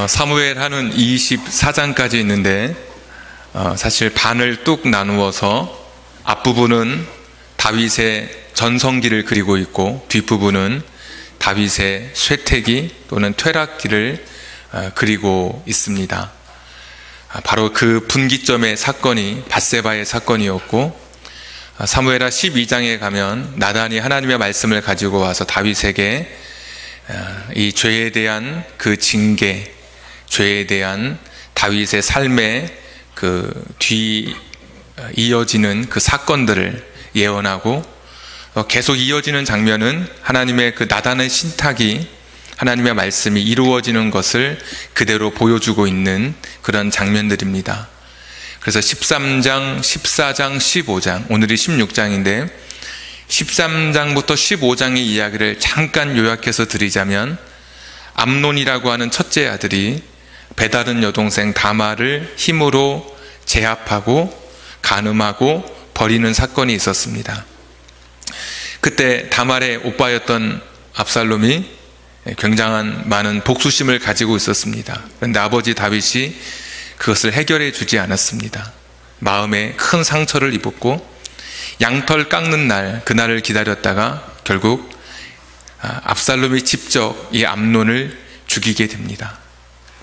사무엘 하는 24장까지 있는데 사실 반을 뚝 나누어서 앞부분은 다윗의 전성기를 그리고 있고 뒷부분은 다윗의 쇠퇴기 또는 퇴락기를 그리고 있습니다. 바로 그 분기점의 사건이 밧세바의 사건이었고, 사무엘하 12장에 가면 나단이 하나님의 말씀을 가지고 와서 다윗에게 이 죄에 대한 그 징계, 죄에 대한 다윗의 삶의 그 뒤 이어지는 그 사건들을 예언하고, 계속 이어지는 장면은 하나님의 그 나단의 신탁이 하나님의 말씀이 이루어지는 것을 그대로 보여주고 있는 그런 장면들입니다. 그래서 13장, 14장, 15장, 오늘이 16장인데 13장부터 15장의 이야기를 잠깐 요약해서 드리자면, 암논이라고 하는 첫째 아들이 배다른 여동생 다말을 힘으로 제압하고 간음하고 버리는 사건이 있었습니다. 그때 다말의 오빠였던 압살롬이 굉장한 많은 복수심을 가지고 있었습니다. 그런데 아버지 다윗이 그것을 해결해 주지 않았습니다. 마음에 큰 상처를 입었고, 양털 깎는 날, 그날을 기다렸다가 결국 압살롬이 직접 이 암논을 죽이게 됩니다.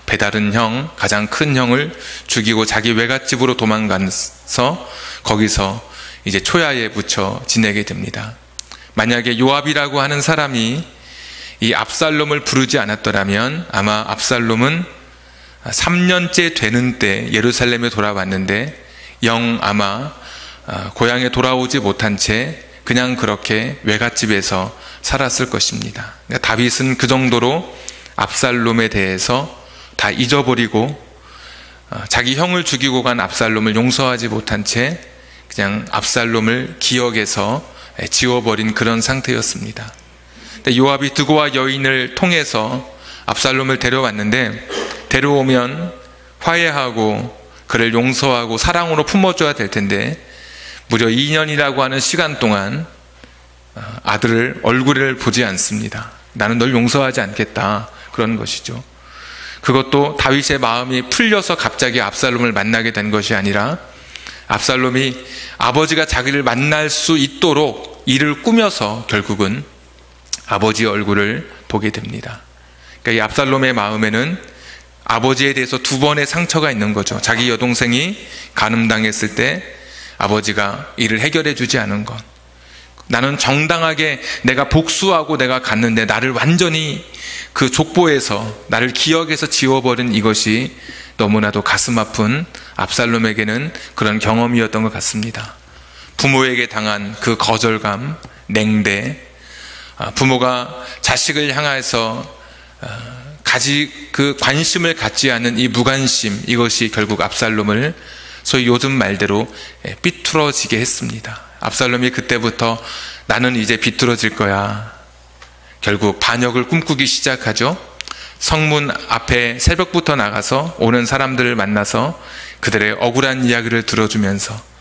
배다른 형, 가장 큰 형을 죽이고 자기 외갓집으로 도망가서 거기서 이제 초야에 묻혀 지내게 됩니다. 만약에 요압이라고 하는 사람이 이 압살롬을 부르지 않았더라면 아마 압살롬은 3년째 되는 때 예루살렘에 돌아왔는데 영 아마 고향에 돌아오지 못한 채 그냥 그렇게 외갓집에서 살았을 것입니다. 그러니까 다윗은 그 정도로 압살롬에 대해서 다 잊어버리고 자기 형을 죽이고 간 압살롬을 용서하지 못한 채 그냥 압살롬을 기억에서 지워버린 그런 상태였습니다. 근데 요압이 드고와 여인을 통해서 압살롬을 데려왔는데, 데려오면 화해하고 그를 용서하고 사랑으로 품어줘야 될 텐데 무려 2년이라고 하는 시간 동안 아들을 얼굴을 보지 않습니다. 나는 널 용서하지 않겠다, 그런 것이죠. 그것도 다윗의 마음이 풀려서 갑자기 압살롬을 만나게 된 것이 아니라 압살롬이 아버지가 자기를 만날 수 있도록 이를 꾸며서 결국은 아버지의 얼굴을 보게 됩니다. 그러니까 이 압살롬의 마음에는 아버지에 대해서 두 번의 상처가 있는 거죠. 자기 여동생이 간음당했을 때 아버지가 이를 해결해 주지 않은 것, 나는 정당하게 내가 복수하고 내가 갔는데 나를 완전히 그 족보에서, 나를 기억에서 지워버린 이것이 너무나도 가슴 아픈 압살롬에게는 그런 경험이었던 것 같습니다. 부모에게 당한 그 거절감, 냉대, 부모가 자식을 향해서 그 관심을 갖지 않은 이 무관심, 이것이 결국 압살롬을 소위 요즘 말대로 삐뚤어지게 했습니다. 압살롬이 그때부터 나는 이제 비뚤어질 거야, 결국 반역을 꿈꾸기 시작하죠. 성문 앞에 새벽부터 나가서 오는 사람들을 만나서 그들의 억울한 이야기를 들어주면서,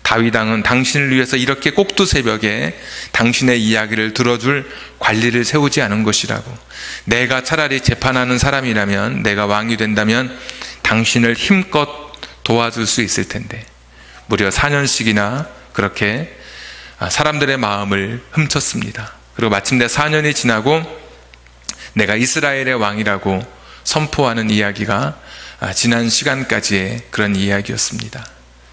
다윗 왕은 당신을 위해서 이렇게 꼭두 새벽에 당신의 이야기를 들어줄 관리를 세우지 않은 것이라고, 내가 차라리 재판하는 사람이라면, 내가 왕이 된다면 당신을 힘껏 도와줄 수 있을 텐데 무려 4년씩이나 그렇게 사람들의 마음을 훔쳤습니다. 그리고 마침내 4년이 지나고 내가 이스라엘의 왕이라고 선포하는 이야기가 지난 시간까지의 그런 이야기였습니다.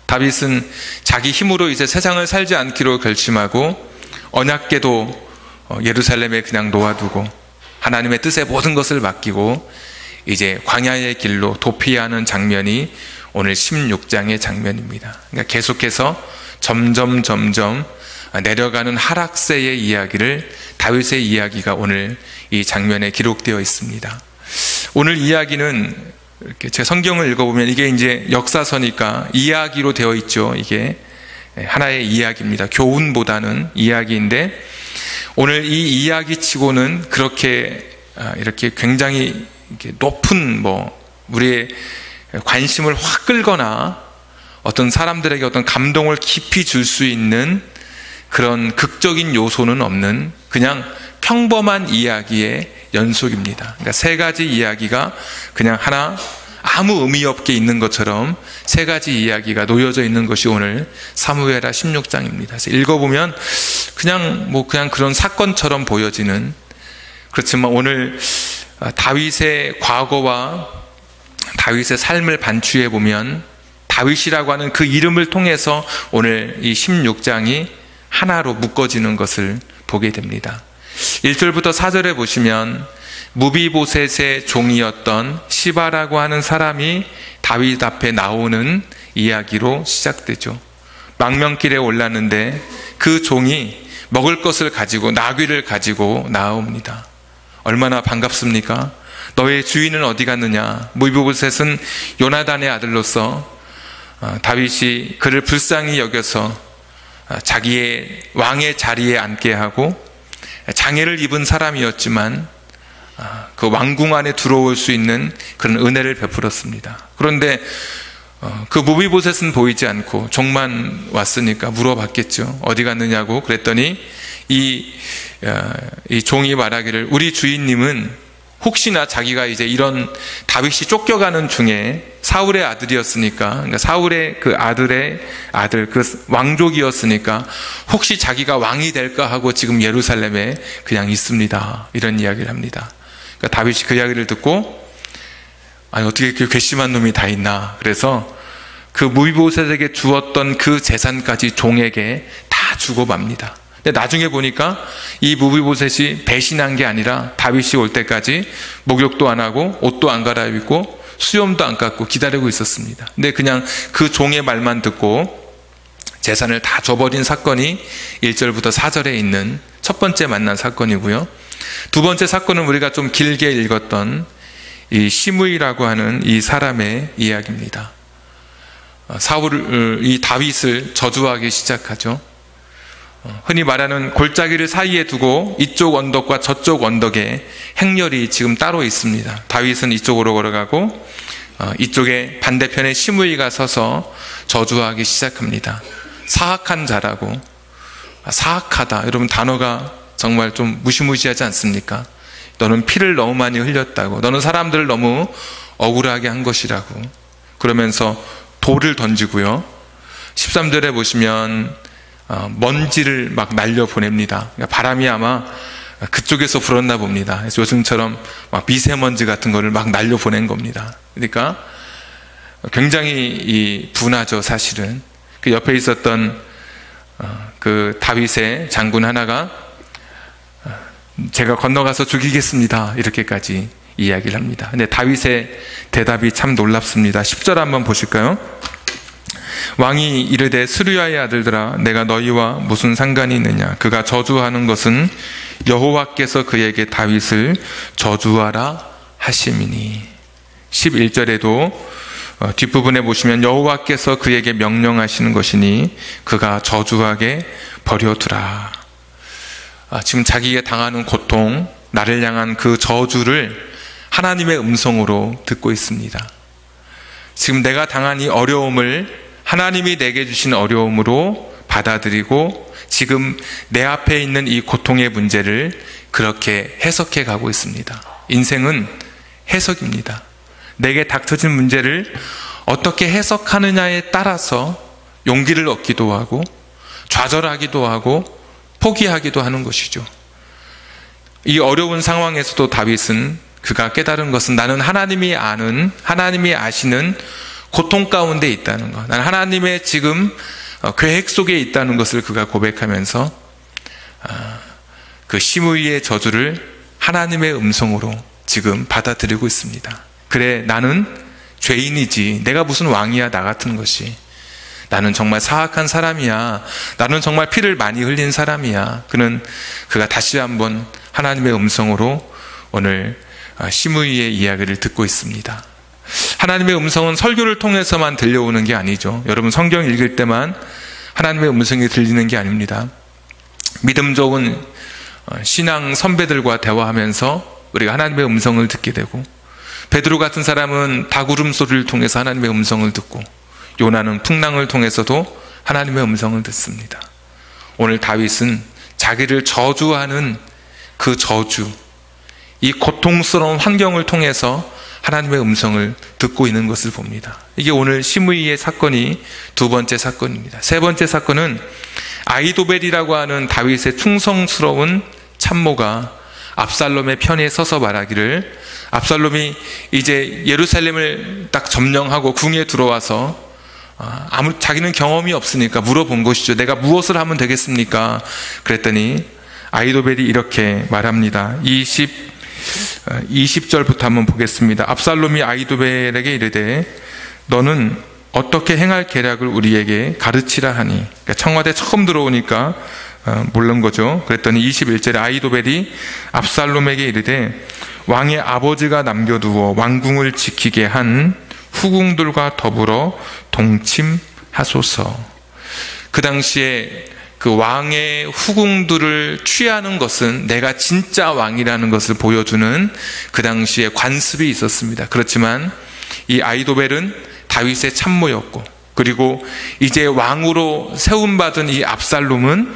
다윗은 자기 힘으로 이제 세상을 살지 않기로 결심하고 언약궤도 예루살렘에 그냥 놓아두고 하나님의 뜻에 모든 것을 맡기고 이제 광야의 길로 도피하는 장면이 오늘 16장의 장면입니다. 그러니까 계속해서 점점 내려가는 하락세의 이야기를, 다윗의 이야기가 오늘 이 장면에 기록되어 있습니다. 오늘 이야기는 이렇게 제 성경을 읽어보면 이게 이제 역사서니까 이야기로 되어 있죠. 이게 하나의 이야기입니다. 교훈보다는 이야기인데, 오늘 이 이야기치고는 그렇게 이렇게 굉장히 이렇게 높은 우리의 관심을 확 끌거나 어떤 사람들에게 어떤 감동을 깊이 줄 수 있는 그런 극적인 요소는 없는 그냥 평범한 이야기의 연속입니다. 그러니까 세 가지 이야기가 그냥 하나 아무 의미 없게 있는 것처럼 세 가지 이야기가 놓여져 있는 것이 오늘 사무엘하 16장입니다. 그래서 읽어보면 그냥 그런 사건처럼 보여지는, 그렇지만 오늘 다윗의 과거와 다윗의 삶을 반추해 보면 다윗이라고 하는 그 이름을 통해서 오늘 이 16장이 하나로 묶어지는 것을 보게 됩니다. 1절부터 4절에 보시면 무비보셋의 종이었던 시바라고 하는 사람이 다윗 앞에 나오는 이야기로 시작되죠. 망명길에 올랐는데 그 종이 먹을 것을 가지고 나귀를 가지고 나옵니다. 얼마나 반갑습니까? 너의 주인은 어디 갔느냐? 무비보셋은 요나단의 아들로서 다윗이 그를 불쌍히 여겨서 자기의 왕의 자리에 앉게 하고 장애를 입은 사람이었지만 그 왕궁 안에 들어올 수 있는 그런 은혜를 베풀었습니다. 그런데 그 무비보셋은 보이지 않고 종만 왔으니까 물어봤겠죠. 어디 갔느냐고. 그랬더니 이 종이 말하기를 우리 주인님은 혹시나 자기가 이제 이런 다윗이 쫓겨가는 중에 사울의 아들이었으니까, 그러니까 사울의 그 아들의 아들, 그 왕족이었으니까 혹시 자기가 왕이 될까 하고 지금 예루살렘에 그냥 있습니다. 이런 이야기를 합니다. 그러니까 다윗이 그 이야기를 듣고 아니 어떻게 그 괘씸한 놈이 다 있나. 그래서 그 무비보셋에게 주었던 그 재산까지 종에게 다 주고 맙니다. 근데 나중에 보니까 이 무비보셋이 배신한 게 아니라 다윗이 올 때까지 목욕도 안 하고 옷도 안 갈아입고 수염도 안 깎고 기다리고 있었습니다. 근데 그냥 그 종의 말만 듣고 재산을 다 줘버린 사건이 1절부터 4절에 있는 첫 번째 만난 사건이고요. 두 번째 사건은 우리가 좀 길게 읽었던 이 시므이라고 하는 이 사람의 이야기입니다. 이 다윗을 저주하기 시작하죠. 흔히 말하는 골짜기를 사이에 두고 이쪽 언덕과 저쪽 언덕에 행렬이 지금 따로 있습니다. 다윗은 이쪽으로 걸어가고 이쪽에 반대편에 시므이가 서서 저주하기 시작합니다. 사악한 자라고. 사악하다, 여러분 단어가 정말 좀 무시무시하지 않습니까? 너는 피를 너무 많이 흘렸다고, 너는 사람들을 너무 억울하게 한 것이라고 그러면서 돌을 던지고요. 13절에 보시면 먼지를 막 날려보냅니다. 그러니까 바람이 아마 그쪽에서 불었나 봅니다. 그래서 요즘처럼 막 미세먼지 같은 거를 막 날려보낸 겁니다. 그러니까 굉장히 분하죠, 사실은. 그 옆에 있었던 그 다윗의 장군 하나가 제가 건너가서 죽이겠습니다, 이렇게까지 이야기를 합니다. 근데 다윗의 대답이 참 놀랍습니다. 10절 한번 보실까요? 왕이 이르되 스루야의 아들들아, 내가 너희와 무슨 상관이 있느냐? 그가 저주하는 것은 여호와께서 그에게 다윗을 저주하라 하심이니. 11절에도 뒷부분에 보시면 여호와께서 그에게 명령하시는 것이니 그가 저주하게 버려두라. 지금 자기가 당하는 고통, 나를 향한 그 저주를 하나님의 음성으로 듣고 있습니다. 지금 내가 당한 이 어려움을 하나님이 내게 주신 어려움으로 받아들이고 지금 내 앞에 있는 이 고통의 문제를 그렇게 해석해 가고 있습니다. 인생은 해석입니다. 내게 닥쳐진 문제를 어떻게 해석하느냐에 따라서 용기를 얻기도 하고 좌절하기도 하고 포기하기도 하는 것이죠. 이 어려운 상황에서도 다윗은 그가 깨달은 것은 나는 하나님이 아는, 하나님이 아시는 고통 가운데 있다는 것, 나는 하나님의 지금 계획 속에 있다는 것을 그가 고백하면서 그 시므이의 저주를 하나님의 음성으로 지금 받아들이고 있습니다. 그래, 나는 죄인이지, 내가 무슨 왕이야, 나 같은 것이. 나는 정말 사악한 사람이야, 나는 정말 피를 많이 흘린 사람이야. 그가 다시 한번 하나님의 음성으로 오늘 시므이의 이야기를 듣고 있습니다. 하나님의 음성은 설교를 통해서만 들려오는 게 아니죠. 여러분 성경 읽을 때만 하나님의 음성이 들리는 게 아닙니다. 믿음 좋은 신앙 선배들과 대화하면서 우리가 하나님의 음성을 듣게 되고, 베드로 같은 사람은 닭울음 소리를 통해서 하나님의 음성을 듣고, 요나는 풍랑을 통해서도 하나님의 음성을 듣습니다. 오늘 다윗은 자기를 저주하는 그 저주, 이 고통스러운 환경을 통해서 하나님의 음성을 듣고 있는 것을 봅니다. 이게 오늘 시므이의 사건이 두 번째 사건입니다. 세 번째 사건은 아히도벨이라고 하는 다윗의 충성스러운 참모가 압살롬의 편에 서서 말하기를, 압살롬이 이제 예루살렘을 딱 점령하고 궁에 들어와서 자기는 경험이 없으니까 물어본 것이죠. 내가 무엇을 하면 되겠습니까? 그랬더니 아히도벨이 이렇게 말합니다. 20절부터 한번 보겠습니다. 압살롬이 아히도벨에게 이르되 너는 어떻게 행할 계략을 우리에게 가르치라 하니. 그러니까 청와대 처음 들어오니까 모르는 거죠. 그랬더니 21절에 아히도벨이 압살롬에게 이르되 왕의 아버지가 남겨두어 왕궁을 지키게 한 후궁들과 더불어 동침하소서. 그 당시에 그 왕의 후궁들을 취하는 것은 내가 진짜 왕이라는 것을 보여주는 그 당시에 관습이 있었습니다. 그렇지만 이 아히도벨은 다윗의 참모였고, 그리고 이제 왕으로 세움받은 이 압살롬은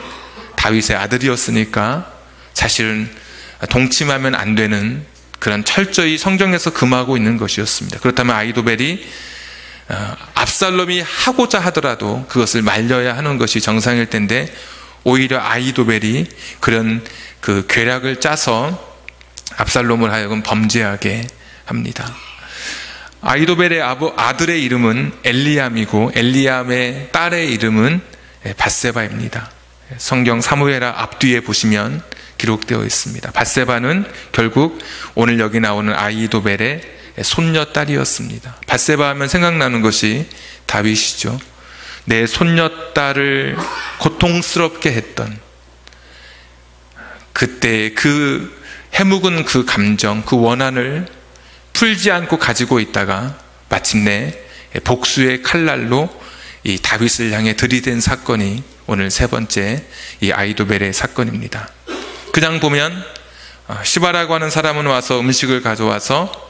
다윗의 아들이었으니까 사실은 동침하면 안 되는 그런 철저히 성경에서 금하고 있는 것이었습니다. 그렇다면 아히도벨이 압살롬이 하고자 하더라도 그것을 말려야 하는 것이 정상일 텐데, 오히려 아히도벨이 그런 그 괴략을 짜서 압살롬을 하여금 범죄하게 합니다. 아히도벨의 아들의 이름은 엘리암이고 엘리암의 딸의 이름은 밧세바입니다. 성경 사무엘하 앞뒤에 보시면 기록되어 있습니다. 밧세바는 결국 오늘 여기 나오는 아히도벨의 손녀딸이었습니다. 밧세바 하면 생각나는 것이 다윗이죠. 내 손녀딸을 고통스럽게 했던 그때 그 해묵은 그 감정, 그 원한을 풀지 않고 가지고 있다가 마침내 복수의 칼날로 이 다윗을 향해 들이댄 사건이 오늘 세 번째 이 아히도벨의 사건입니다. 그냥 보면 시바라고 하는 사람은 와서 음식을 가져와서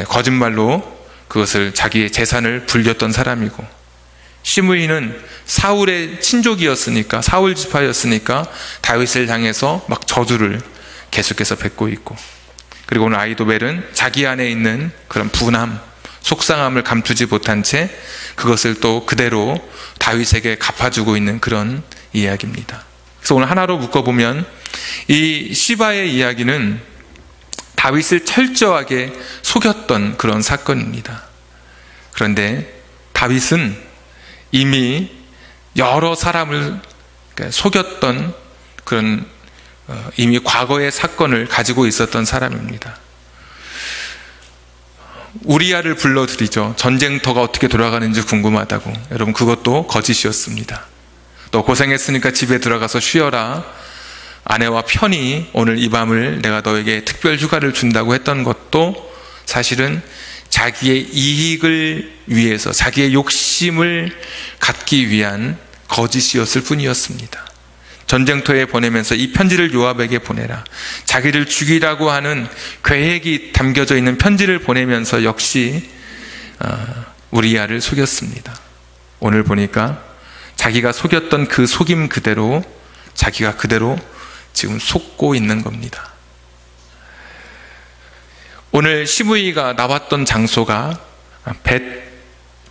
거짓말로 그것을 자기의 재산을 불렸던 사람이고, 시므이는 사울의 친족이었으니까, 사울 지파였으니까 다윗을 향해서 막 저주를 계속해서 뱉고 있고, 그리고 오늘 아히도벨은 자기 안에 있는 그런 분함, 속상함을 감추지 못한 채 그것을 또 그대로 다윗에게 갚아주고 있는 그런 이야기입니다. 그래서 오늘 하나로 묶어보면 이 시바의 이야기는 다윗을 철저하게 속였던 그런 사건입니다. 그런데 다윗은 이미 여러 사람을 속였던 그런 이미 과거의 사건을 가지고 있었던 사람입니다. 우리아를 불러들이죠. 전쟁터가 어떻게 돌아가는지 궁금하다고. 여러분, 그것도 거짓이었습니다. 너 고생했으니까 집에 들어가서 쉬어라. 아내와 편히 오늘 이 밤을 내가 너에게 특별 휴가를 준다고 했던 것도 사실은 자기의 이익을 위해서, 자기의 욕심을 갖기 위한 거짓이었을 뿐이었습니다. 전쟁터에 보내면서 이 편지를 요압에게 보내라. 자기를 죽이라고 하는 계획이 담겨져 있는 편지를 보내면서 역시 우리아를 속였습니다. 오늘 보니까 자기가 속였던 그 속임 그대로 자기가 그대로 지금 속고 있는 겁니다. 오늘 시므이가 나왔던 장소가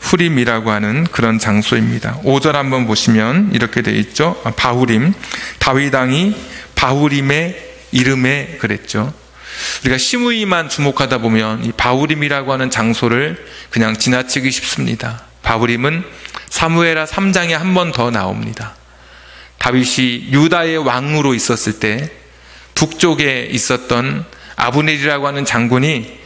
벳후림이라고 하는 그런 장소입니다. 5절 한번 보시면 이렇게 되어 있죠. 바후림, 다윗 왕이 바후림의 이름에 그랬죠. 우리가 시므이만 주목하다 보면 이 바후림이라고 하는 장소를 그냥 지나치기 쉽습니다. 바후림은 사무엘하 3장에 한 번 더 나옵니다. 다윗이 유다의 왕으로 있었을 때 북쪽에 있었던 아브넬이라고 하는 장군이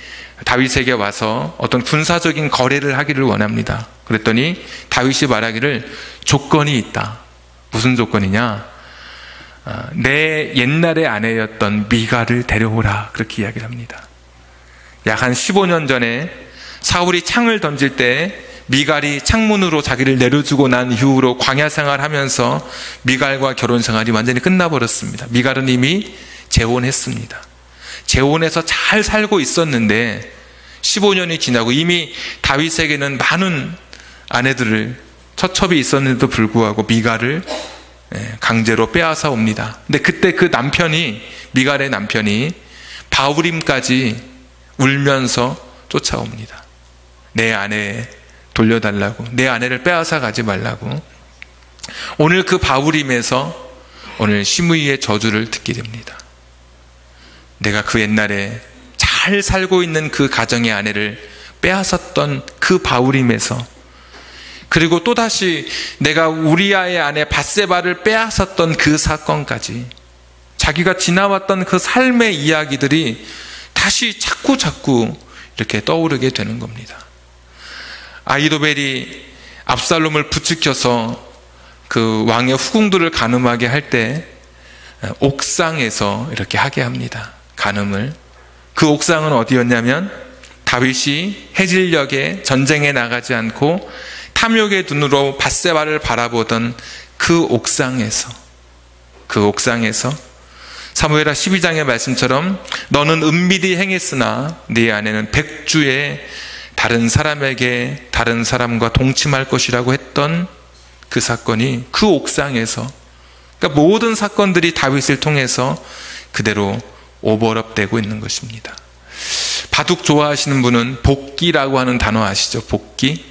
다윗에게 와서 어떤 군사적인 거래를 하기를 원합니다. 그랬더니 다윗이 말하기를 조건이 있다. 무슨 조건이냐? 내 옛날의 아내였던 미갈을 데려오라. 그렇게 이야기를 합니다. 약 한 15년 전에 사울이 창을 던질 때 미갈이 창문으로 자기를 내려주고 난 이후로 광야 생활하면서 미갈과 결혼 생활이 완전히 끝나버렸습니다. 미갈은 이미 재혼했습니다. 재혼해서 잘 살고 있었는데 15년이 지나고 이미 다윗에게는 많은 아내들을 처첩이 있었는데도 불구하고 미갈을 강제로 빼앗아 옵니다. 근데 그때 그 남편이, 미갈의 남편이 바후림까지 울면서 쫓아옵니다. 내 아내 돌려달라고, 내 아내를 빼앗아 가지 말라고. 오늘 그 바후림에서 오늘 시므이의 저주를 듣게 됩니다. 내가 그 옛날에 잘 살고 있는 그 가정의 아내를 빼앗았던 그 바후림에서, 그리고 또다시 내가 우리아의 아내 밧세바를 빼앗았던 그 사건까지, 자기가 지나왔던 그 삶의 이야기들이 다시 자꾸 이렇게 떠오르게 되는 겁니다. 아히도벨이 압살롬을 부추겨서 그 왕의 후궁들을 간음하게 할 때 옥상에서 이렇게 하게 합니다. 간음을. 그 옥상은 어디였냐면 다윗이 해질녘에 전쟁에 나가지 않고 탐욕의 눈으로 밧세바를 바라보던 그 옥상에서 사무엘하 12장의 말씀처럼 너는 은밀히 행했으나 네 아내는 백주에 다른 사람에게 다른 사람과 동침할 것이라고 했던 그 사건이 그 옥상에서, 그러니까 모든 사건들이 다윗을 통해서 그대로 오버랩되고 있는 것입니다. 바둑 좋아하시는 분은 복기라고 하는 단어 아시죠? 복기.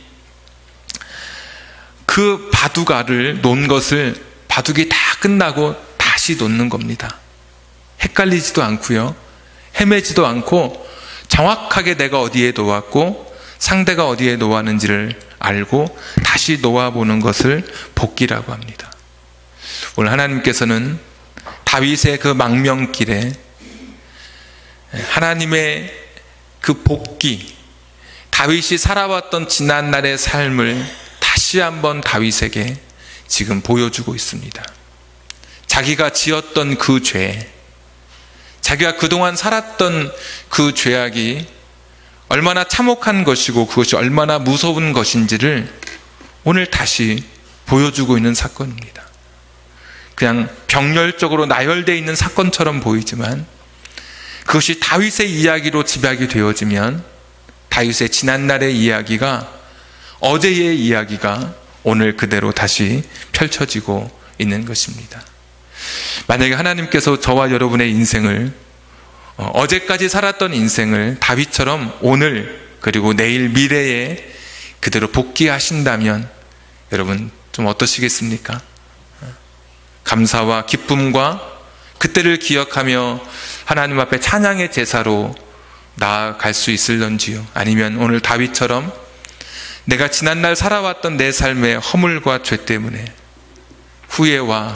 그 바둑알을 놓은 것을 바둑이 다 끝나고 다시 놓는 겁니다. 헷갈리지도 않고요, 헤매지도 않고 정확하게 내가 어디에 놓았고 상대가 어디에 놓았는지를 알고 다시 놓아보는 것을 복기라고 합니다. 오늘 하나님께서는 다윗의 그 망명길에 하나님의 그 복기, 다윗이 살아왔던 지난날의 삶을 다시 한번 다윗에게 지금 보여주고 있습니다. 자기가 지었던 그 죄, 자기가 그동안 살았던 그 죄악이 얼마나 참혹한 것이고 그것이 얼마나 무서운 것인지를 오늘 다시 보여주고 있는 사건입니다. 그냥 병렬적으로 나열되어 있는 사건처럼 보이지만 그것이 다윗의 이야기로 집약이 되어지면 다윗의 지난날의 이야기가, 어제의 이야기가 오늘 그대로 다시 펼쳐지고 있는 것입니다. 만약에 하나님께서 저와 여러분의 인생을, 어제까지 살았던 인생을 다윗처럼 오늘 그리고 내일 미래에 그대로 복귀하신다면 여러분 좀 어떠시겠습니까? 감사와 기쁨과 그때를 기억하며 하나님 앞에 찬양의 제사로 나아갈 수 있을런지요? 아니면 오늘 다윗처럼 내가 지난날 살아왔던 내 삶의 허물과 죄 때문에 후회와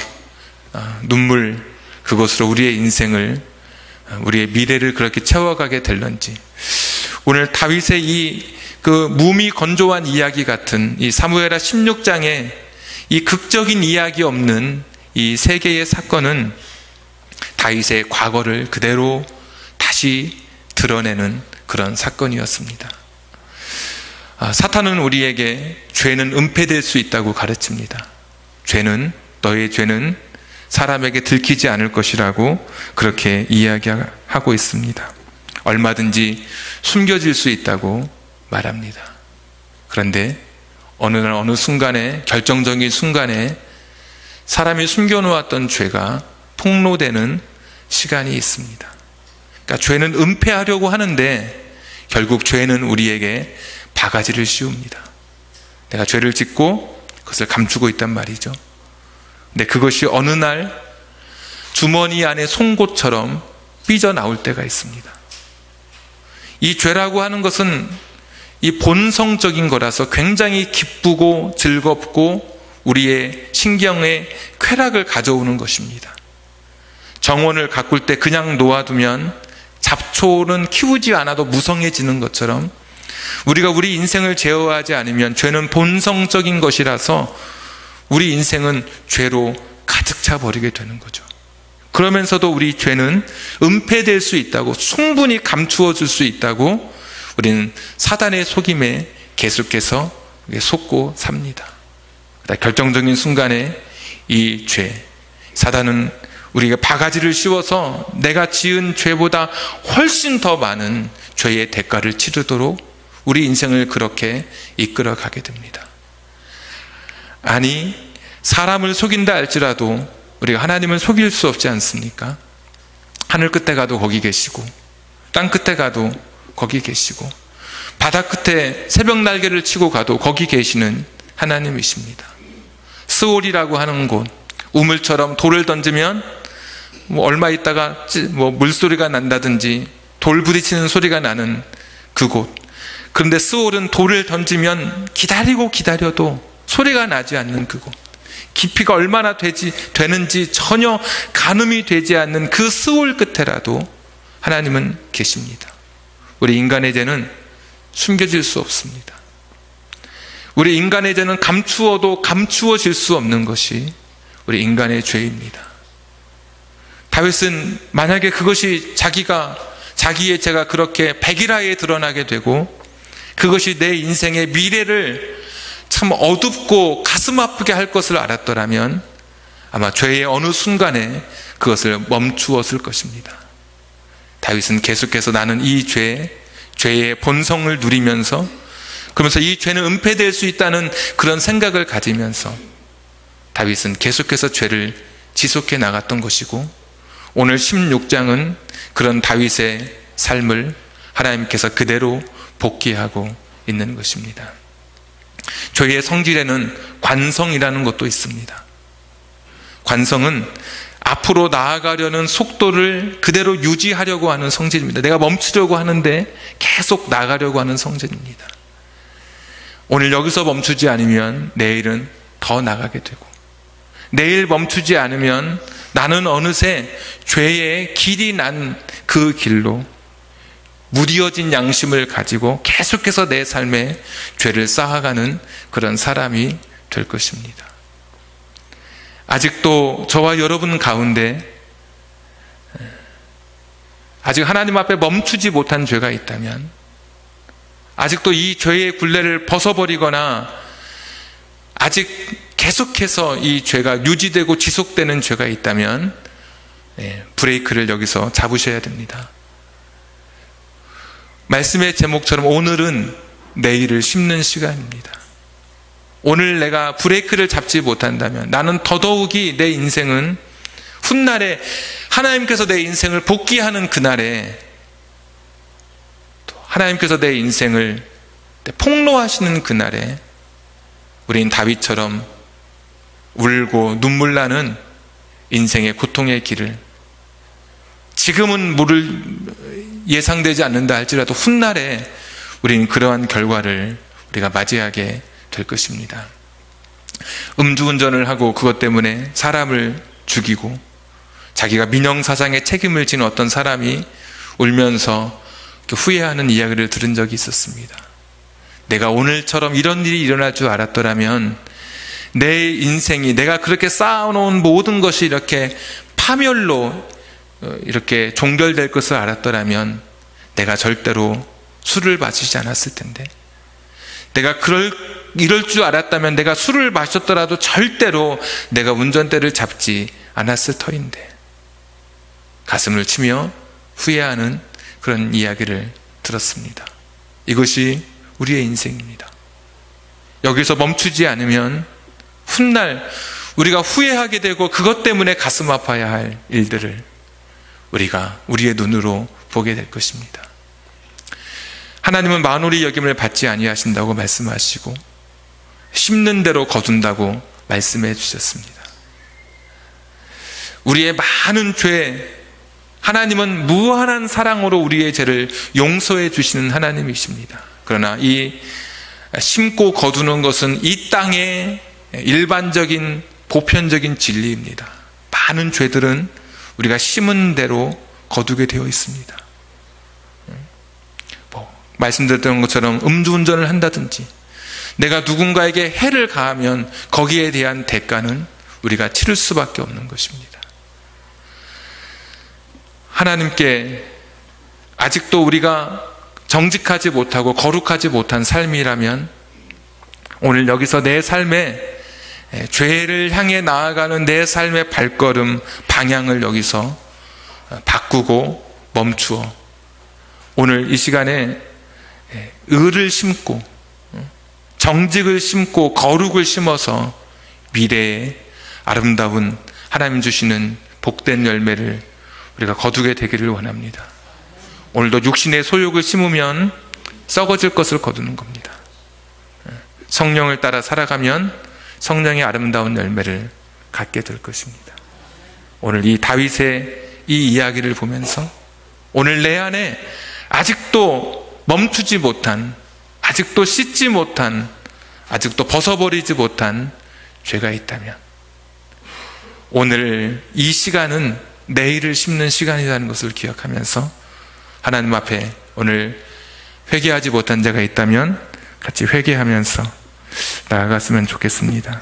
눈물, 그것으로 우리의 인생을, 우리의 미래를 그렇게 채워가게 될런지. 오늘 다윗의 이 그 무미 건조한 이야기 같은 이 사무엘하 16장에 이 극적인 이야기 없는 이 세 개의 사건은 다윗의 과거를 그대로 다시 드러내는 그런 사건이었습니다. 사탄은 우리에게 죄는 은폐될 수 있다고 가르칩니다. 너의 죄는 사람에게 들키지 않을 것이라고 그렇게 이야기하고 있습니다. 얼마든지 숨겨질 수 있다고 말합니다. 그런데 어느 날 어느 순간에, 결정적인 순간에 사람이 숨겨놓았던 죄가 폭로되는 시간이 있습니다. 그러니까 죄는 은폐하려고 하는데 결국 죄는 우리에게 바가지를 씌웁니다. 내가 죄를 짓고 그것을 감추고 있단 말이죠. 근데 그것이 어느 날 주머니 안에 송곳처럼 삐져나올 때가 있습니다. 이 죄라고 하는 것은 이 본성적인 거라서 굉장히 기쁘고 즐겁고 우리의 신경에 쾌락을 가져오는 것입니다. 정원을 가꿀 때 그냥 놓아두면 잡초는 키우지 않아도 무성해지는 것처럼 우리가 우리 인생을 제어하지 않으면 죄는 본성적인 것이라서 우리 인생은 죄로 가득 차 버리게 되는 거죠. 그러면서도 우리 죄는 은폐될 수 있다고, 충분히 감추어 줄 수 있다고 우리는 사단의 속임에 계속해서 속고 삽니다. 결정적인 순간에 이 죄, 사단은 우리가 바가지를 씌워서 내가 지은 죄보다 훨씬 더 많은 죄의 대가를 치르도록 우리 인생을 그렇게 이끌어 가게 됩니다. 아니, 사람을 속인다 할지라도 우리가 하나님을 속일 수 없지 않습니까? 하늘 끝에 가도 거기 계시고, 땅 끝에 가도 거기 계시고, 바다 끝에 새벽 날개를 치고 가도 거기 계시는 하나님이십니다. 스올이라고 하는 곳, 우물처럼 돌을 던지면 얼마 있다가 물소리가 난다든지 돌 부딪히는 소리가 나는 그곳. 그런데 스올은 돌을 던지면 기다려도 소리가 나지 않는 그곳, 깊이가 얼마나 되는지 전혀 가늠이 되지 않는 그 스올 끝에라도 하나님은 계십니다. 우리 인간의 죄는 숨겨질 수 없습니다. 우리 인간의 죄는 감추어도 감추어질 수 없는 것이 우리 인간의 죄입니다. 다윗은 만약에 그것이 자기의 죄가 그렇게 백일하에 드러나게 되고 그것이 내 인생의 미래를 참 어둡고 가슴 아프게 할 것을 알았더라면 아마 죄의 어느 순간에 그것을 멈추었을 것입니다. 다윗은 계속해서 나는 이 죄의 본성을 누리면서, 그러면서 이 죄는 은폐될 수 있다는 그런 생각을 가지면서 다윗은 계속해서 죄를 지속해 나갔던 것이고, 오늘 16장은 그런 다윗의 삶을 하나님께서 그대로 복귀하고 있는 것입니다. 죄의 성질에는 관성이라는 것도 있습니다. 관성은 앞으로 나아가려는 속도를 그대로 유지하려고 하는 성질입니다. 내가 멈추려고 하는데 계속 나가려고 하는 성질입니다. 오늘 여기서 멈추지 않으면 내일은 더 나가게 되고, 내일 멈추지 않으면 나는 어느새 죄의 길이 난 그 길로 무뎌진 양심을 가지고 계속해서 내 삶에 죄를 쌓아가는 그런 사람이 될 것입니다. 아직도 저와 여러분 가운데 아직 하나님 앞에 멈추지 못한 죄가 있다면, 아직도 이 죄의 굴레를 벗어버리거나 아직 계속해서 이 죄가 유지되고 지속되는 죄가 있다면 브레이크를 여기서 잡으셔야 됩니다. 말씀의 제목처럼 오늘은 내일을 심는 시간입니다. 오늘 내가 브레이크를 잡지 못한다면 나는 더더욱이 내 인생은 훗날에 하나님께서 내 인생을 복귀하는 그날에, 하나님께서 내 인생을 폭로하시는 그날에 우린 다윗처럼 울고 눈물 나는 인생의 고통의 길을, 지금은 예상되지 않는다 할지라도 훗날에 우리는 그러한 결과를 우리가 맞이하게 될 것입니다. 음주운전을 하고 그것 때문에 사람을 죽이고 자기가 민형사상의 책임을 지는 어떤 사람이 울면서 후회하는 이야기를 들은 적이 있었습니다. 내가 오늘처럼 이런 일이 일어날 줄 알았더라면 내 인생이, 내가 그렇게 쌓아놓은 모든 것이 이렇게 파멸로 이렇게 종결될 것을 알았더라면 내가 절대로 술을 마시지 않았을 텐데, 내가 이럴 줄 알았다면 내가 술을 마셨더라도 절대로 내가 운전대를 잡지 않았을 터인데, 가슴을 치며 후회하는 그런 이야기를 들었습니다. 이것이 우리의 인생입니다. 여기서 멈추지 않으면 훗날 우리가 후회하게 되고 그것 때문에 가슴 아파야 할 일들을 우리가 우리의 눈으로 보게 될 것입니다. 하나님은 만홀히 여김을 받지 아니하신다고 말씀하시고 심는 대로 거둔다고 말씀해 주셨습니다. 우리의 많은 죄, 하나님은 무한한 사랑으로 우리의 죄를 용서해 주시는 하나님이십니다. 그러나 이 심고 거두는 것은 이 땅의 일반적인 보편적인 진리입니다. 많은 죄들은 우리가 심은 대로 거두게 되어 있습니다. 말씀드렸던 것처럼 음주운전을 한다든지 내가 누군가에게 해를 가하면 거기에 대한 대가는 우리가 치를 수밖에 없는 것입니다. 하나님께 아직도 우리가 정직하지 못하고 거룩하지 못한 삶이라면 오늘 여기서 내 삶에 죄를 향해 나아가는 내 삶의 발걸음, 방향을 여기서 바꾸고 멈추어 오늘 이 시간에 의를 심고 정직을 심고 거룩을 심어서 미래의 아름다운 하나님 주시는 복된 열매를 우리가 거두게 되기를 원합니다. 오늘도 육신의 소욕을 심으면 썩어질 것을 거두는 겁니다. 성령을 따라 살아가면 성령의 아름다운 열매를 갖게 될 것입니다. 오늘 이 다윗의 이 이야기를 보면서 오늘 내 안에 아직도 멈추지 못한, 아직도 씻지 못한, 아직도 벗어버리지 못한 죄가 있다면 오늘 이 시간은 내일을 심는 시간이라는 것을 기억하면서 하나님 앞에 오늘 회개하지 못한 자가 있다면 같이 회개하면서 나아갔으면 좋겠습니다.